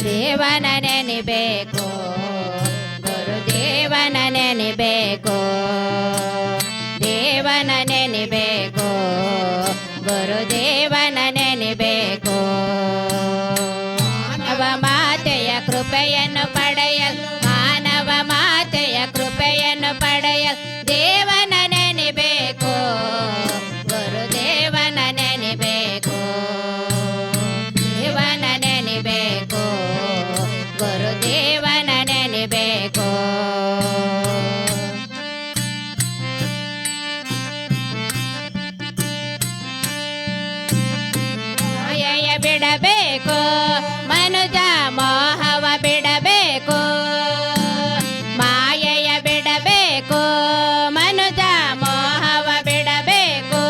ದೇವನ ನೆನಿಬೇಕು, ಗುರುದೇವನ ನೆನಿಬೇಕು, ದೇವನ ನೆನಿಬೇಕು, ಗುರುದೇವನ ನೆನಿಬೇಕು. ಮಾನವ ಮಾತೆಯ ಕೃಪೆಯನ್ನು ಪಡೆಯಲು, ಮಾನವ ಮಾತೆಯ ಕೃಪೆಯನ್ನು ಪಡೆಯಲು ದೇವನ ನೆನಿಬೇಕು, ಗುರುದೇವನ ನೆನಿಬೇಕು, ದೇವನ ನೆನಿಬೇಕು, ಗುರುದೇವನ ನೆನಿಬೇಕು. ಮಾಯೆಯ ಬಿಡಬೇಕು, ಮನುಜ ಮೋಹವ ಬಿಡಬೇಕು, ಮಾಯೆಯ ಬಿಡಬೇಕು, ಮನುಜ ಮೋಹವ ಬಿಡಬೇಕು.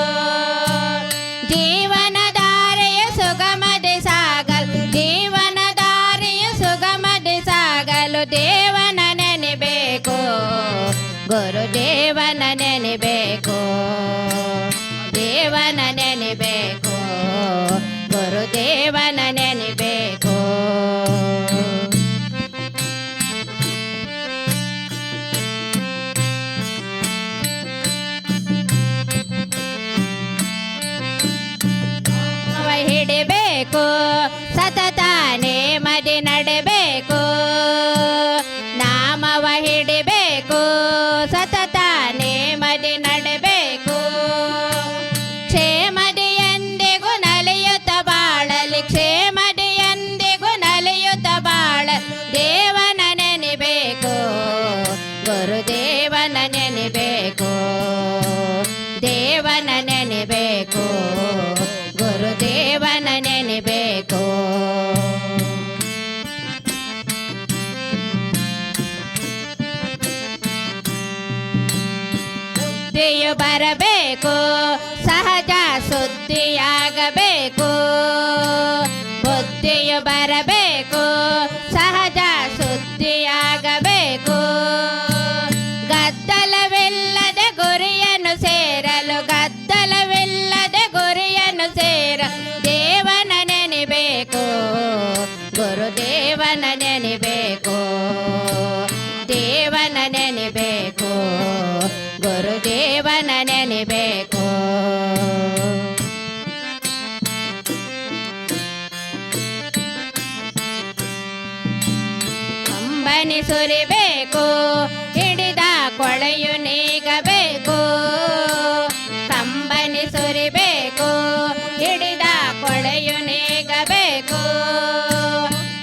ಜೀವನ ದಾರಿಯ ಸುಗಮದಿ ಸಾಗಲು, ಜೀವನ ದಾರಿಯ ಸುಗಮದಿ ಸಾಗಲು ದೇವನ ನೆನಿಬೇಕು, ಗುರುದೇವನ ನೆನಿಬೇಕು, ದೇವನ ನೆನಿಬೇಕು, ಗುರುದೇವನ ನೆನಿಬೇಕು. ಹಿಡಿಬೇಕು, ಸತತ ನೇಮದಿ ನಡೆಬೇಕು, ನಾಮವ ಹಿಡಿಬೇಕು, ಸತತ ನೇಮದಿ ನಡೆಬೇಕು. ಕ್ಷೇಮದಿ ಎಂದಿಗೂ ನಲಿಯುತ್ತ ಬಾಳಲಿ, ಕ್ಷೇಮದಿ ಎಂದಿಗೂ ನಲಿಯುತ್ತ ಬಾಳ ದೇವನ ನೆನಿಬೇಕು, ಗುರುದೇವನ ನೆನಿಬೇಕು, ದೇವನ ನೆನಿಬೇಕು, ಗುರುದೇವನ ನೆನಿಬೇಕು. ಸುದ್ದಿಯು ಬರಬೇಕು, ಸಹಜ ಸುದ್ದಿಯಾಗಬೇಕು, ಬುದ್ಧಿಯು ಬರಬೇಕು, ಸಹಜ ಸುದ್ದಿಯಾಗಬೇಕು. ಗದ್ದಲವಿಲ್ಲದೆ ಗುರಿಯನ್ನು ಸೇರಲು, ಗದ್ದಲವಿಲ್ಲದೆ ಗುರಿಯನ್ನು ಸೇರ ದೇವನ ನೆನಿಬೇಕು, ಗುರುದೇವನ ನೆನಿಬೇಕು, ದೇವನ ನೆನಿಬೇಕು, ಗುರುದೇವನ ನೆನಿಬೇಕು. ಕಂಬನಿ ಸುರಿಬೇಕು, ಹಿಡಿದ ಕೊಳೆಯು ನೀಗಬೇಕು, ಕಂಬನಿ ಸುರಿಬೇಕು, ಹಿಡಿದ ಕೊಳೆಯು ನೀಗಬೇಕು.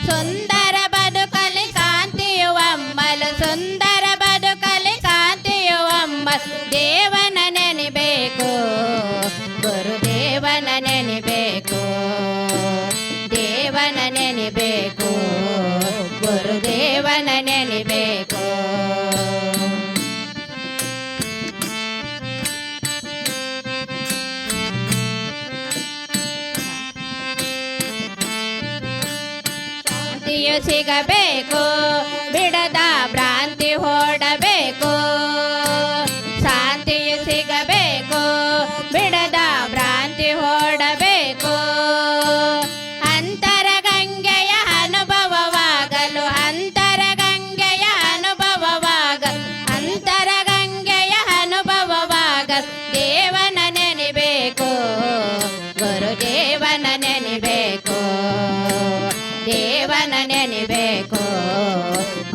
ಸುಂದರ ಬದುಕಲಿ ಕಾಂತಿಯು ಅಮ್ಮಲು, ಸುಂದರ ಬದುಕಲಿ ಕಾಂತಿಯು ಅಮ್ಮಲು ದೇವನ ನೆನಿಬೇಕು, ಗುರುದೇವನ ನೆನಿಬೇಕು, ದೇವನ ನೆನಿಬೇಕು, ಗುರುದೇವನ ನೆನಿಬೇಕು. ಶಾಂತಿಯು ಸಿಗಬೇಕು, ಬಿಡದ ಭ್ರಾಂತಿ ಓಡಬೇಕು, ಶಾಂತಿಯು ಸಿಗಬೇಕು, ಬಿಡದ ಭ್ರಾಂತಿ ಓಡಬೇಕು. ಅಂತರಗಂಗೆಯ ಅನುಭವವಾಗಲು, ಅಂತರಗಂಗೆಯ ಅನುಭವವಾಗಲು, ಅಂತರಗಂಗೆಯ ಅನುಭವವಾಗಲು ದೇವನ ನೆನಿಬೇಕು, ಗುರುದೇವನ ನೆನಿಬೇಕು, ದೇವನ ನೆನಿಬೇಕು,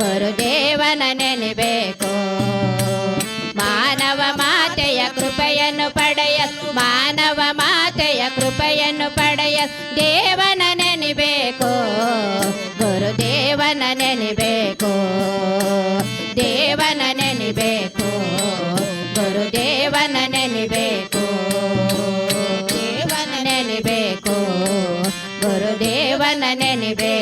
ಗುರುದೇವನ ನೆನಿಬೇಕು. ಮಾನವ ಮಾತೆಯ ಕೃಪೆಯನ್ನು ಪಡೆಯಲು, ಮಾನವ ಮಾತೆಯ ಕೃಪೆಯನ್ನು ಪಡೆಯಲು ದೇವನ ನೆನಿಬೇಕು, ಗುರುದೇವನ ನೆನಿಬೇಕು, ದೇವನ ನೆನಿಬೇಕು, ಗುರುದೇವನ ನೆನಿಬೇಕು, ದೇವನ ನೆನಿಬೇಕು, ಗುರುದೇವನ ನೆನಿಬೇಕು.